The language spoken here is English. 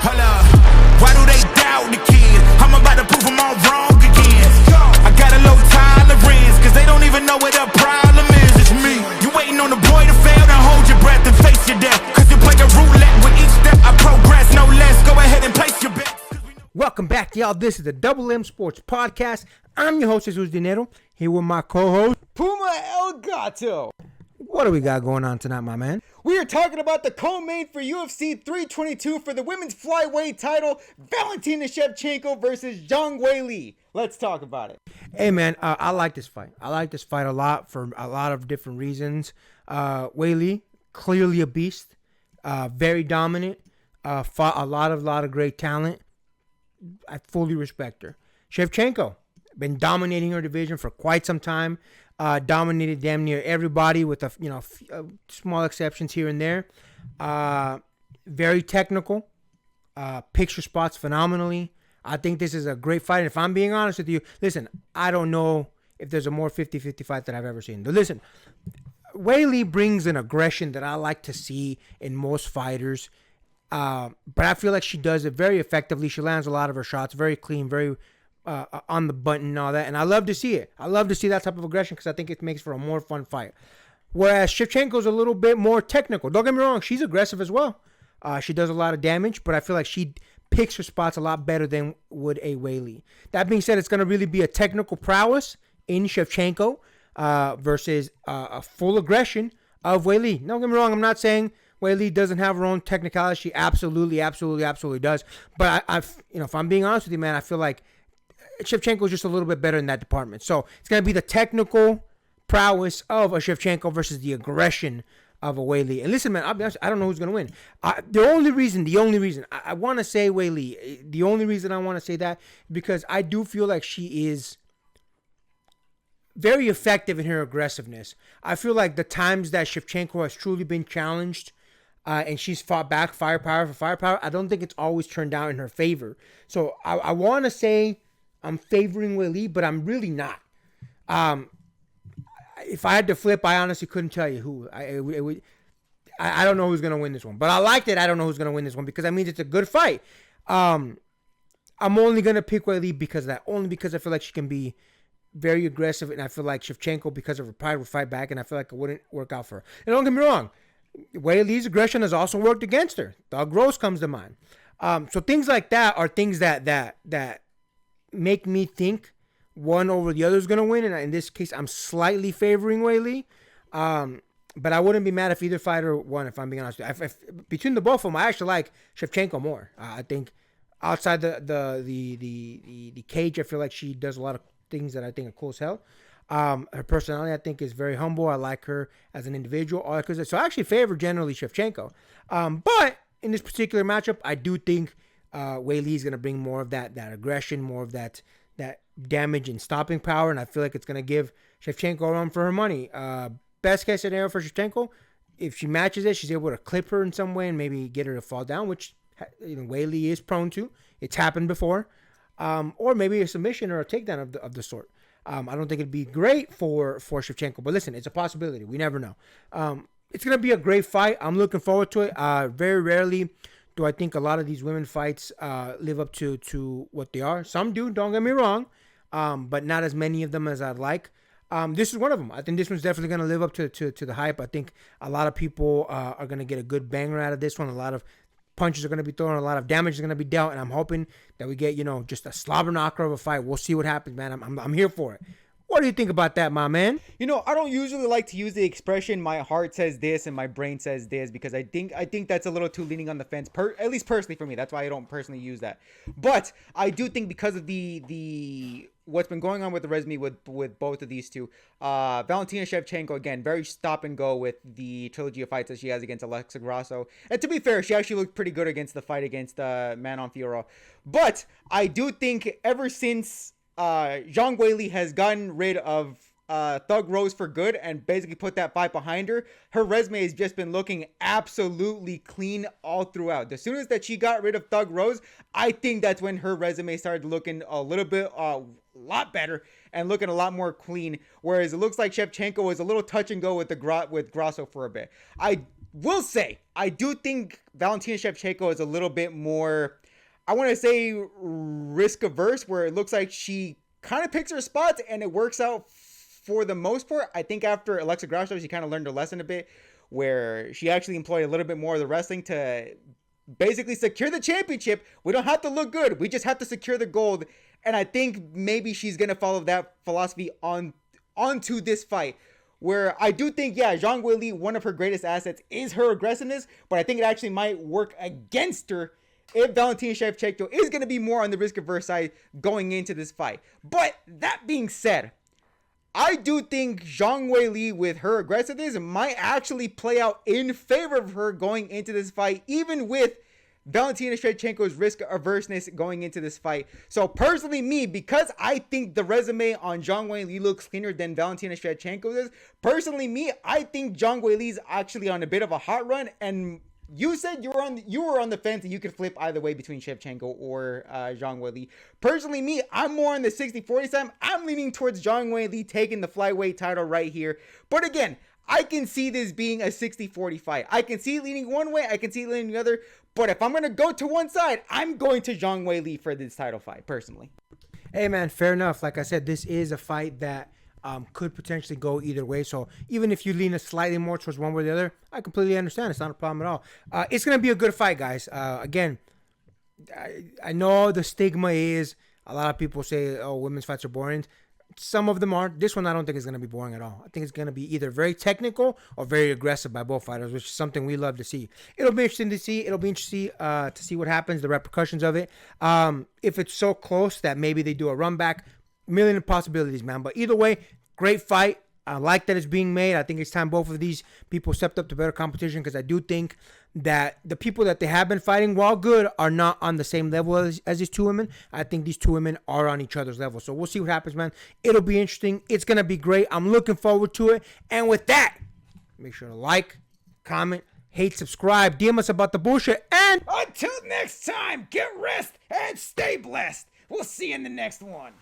Hold up, why do they doubt the kid? I'm about to prove them all wrong again. I got a low tolerance, cause they don't even know what the problem is. It's me. You waiting on the boy to fail, then hold your breath and face your death. Cause you play a roulette with each step I progress, no less. Go ahead and place your bet. Welcome back, y'all. This is the Double M Sports Podcast. I'm your host, Jesus Dinero, here with my co-host, Puma El Gato. What do we got going on tonight, my man? We are talking about the co-main for UFC 322 for the women's flyweight title, Valentina Shevchenko versus Zhang Weili. Let's talk about it. Hey, man, I like this fight. I like this fight a lot for a lot of different reasons. Weili, clearly a beast, very dominant, fought a lot of great talent. I fully respect her. Shevchenko, been dominating her division for quite some time. Dominated damn near everybody with small exceptions here and there. Very technical. Picks her spots phenomenally. I think this is a great fight. And if I'm being honest with you, listen, I don't know if there's a more 50-50 fight that I've ever seen. But listen, Weili brings an aggression that I like to see in most fighters. But I feel like she does it very effectively. She lands a lot of her shots very clean, very on the button and all that. And I love to see it. I love to see that type of aggression because I think it makes for a more fun fight. Whereas Shevchenko's a little bit more technical. Don't get me wrong. She's aggressive as well. She does a lot of damage, but I feel like she picks her spots a lot better than would a Weili. That being said, it's going to really be a technical prowess in Shevchenko versus a full aggression of Weili. Don't get me wrong. I'm not saying Weili doesn't have her own technicality. She absolutely does. But if I'm being honest with you, man, I feel like Shevchenko is just a little bit better in that department. So it's going to be the technical prowess of a Shevchenko versus the aggression of a Weili. And listen, man, I'll be honest, I don't know who's going to win. The only reason I want to say Weili, the only reason I want to say that is because I do feel like she is very effective in her aggressiveness. I feel like the times that Shevchenko has truly been challenged and she's fought back firepower for firepower, I don't think it's always turned out in her favor. So I want to say I'm favoring Weili, but I'm really not. If I had to flip, I honestly couldn't tell you who. I don't know who's going to win this one. But I liked it. I don't know who's going to win this one because that means it's a good fight. I'm only going to pick Weili because of that. Only because I feel like she can be very aggressive. And I feel like Shevchenko, because of her pride, will fight back. And I feel like it wouldn't work out for her. And don't get me wrong. Weili's aggression has also worked against her. Doug Rose comes to mind. So things like that are things that make me think one over the other is going to win. And in this case, I'm slightly favoring Weili. But I wouldn't be mad if either fighter won, if I'm being honest with you. If between the both of them, I actually like Shevchenko more. I think outside the cage, I feel like she does a lot of things that I think are cool as hell. Her personality, I think, is very humble. I like her as an individual. So I actually favor generally Shevchenko. But in this particular matchup, I do think Weili is going to bring more of that aggression, more of that damage and stopping power, and I feel like it's going to give Shevchenko a run for her money. Best case scenario for Shevchenko, if she matches it, she's able to clip her in some way and maybe get her to fall down, which Weili is prone to. It's happened before. Or maybe a submission or a takedown of the sort. I don't think it'd be great for Shevchenko, but listen, it's a possibility. We never know. It's going to be a great fight. I'm looking forward to it. Very rarely do I think a lot of these women fights live up to what they are. Some do, don't get me wrong, but not as many of them as I'd like. This is one of them. I think this one's definitely going to live up to the hype. I think a lot of people are going to get a good banger out of this one. A lot of punches are going to be thrown. A lot of damage is going to be dealt, and I'm hoping that we get, just a slobber knocker of a fight. We'll see what happens, man. I'm here for it. What do you think about that, my man? I don't usually like to use the expression "my heart says this" and "my brain says this" because I think that's a little too leaning on the fence. At least personally for me, that's why I don't personally use that. But I do think because of the what's been going on with the resume with both of these two, Valentina Shevchenko, again, very stop and go with the trilogy of fights that she has against Alexa Grasso. And to be fair, she actually looked pretty good against the fight against Manon Fiorot. But I do think ever since Zhang Weili has gotten rid of Thug Rose for good and basically put that fight behind her, her resume has just been looking absolutely clean all throughout. As soon as that she got rid of Thug Rose, I think that's when her resume started looking a little bit lot better and looking a lot more clean, whereas it looks like Shevchenko was a little touch and go with Grasso for a bit. I will say, I do think Valentina Shevchenko is a little bit more, I want to say, risk averse, where it looks like she kind of picks her spots and it works out for the most part. I think after Alexa Grasso, she kind of learned her lesson a bit, where she actually employed a little bit more of the wrestling to basically secure the championship. We don't have to look good. We just have to secure the gold. And I think maybe she's going to follow that philosophy onto this fight, where I do think, yeah, Zhang Weili, one of her greatest assets is her aggressiveness, but I think it actually might work against her if Valentina Shevchenko is going to be more on the risk-averse side going into this fight. But that being said, I do think Zhang Weili, with her aggressiveness, might actually play out in favor of her going into this fight, even with Valentina Shevchenko's risk averseness going into this fight. So personally, me, because I think the resume on Zhang Weili looks cleaner than Valentina Shevchenko's is, personally, me, I think Zhang Weili's actually on a bit of a hot run. And you said you were on the fence and you could flip either way between Shevchenko or Zhang Weili. Personally, me, I'm more on the 60-40 side. I'm leaning towards Zhang Weili taking the flyweight title right here. But again, I can see this being a 60-40 fight. I can see it leaning one way. I can see it leaning the other. But if I'm going to go to one side, I'm going to Zhang Weili for this title fight, personally. Hey, man, fair enough. Like I said, this is a fight that could potentially go either way. So even if you lean a slightly more towards one way or the other, I completely understand. It's not a problem at all. It's going to be a good fight, guys. Again, I know the stigma is a lot of people say, oh, women's fights are boring. Some of them are. This one I don't think is going to be boring at all. I think it's going to be either very technical or very aggressive by both fighters, which is something we love to see. It'll be interesting to see. It'll be interesting to see what happens, the repercussions of it. If it's so close that maybe they do a run back, million possibilities, man. But either way, great fight. I like that it's being made. I think it's time both of these people stepped up to better competition, because I do think that the people that they have been fighting, while good, are not on the same level as these two women. I think these two women are on each other's level. So we'll see what happens, man. It'll be interesting. It's going to be great. I'm looking forward to it. And with that, make sure to like, comment, hate, subscribe, DM us about the bullshit. And Until next time, get rest and stay blessed. We'll see you in the next one.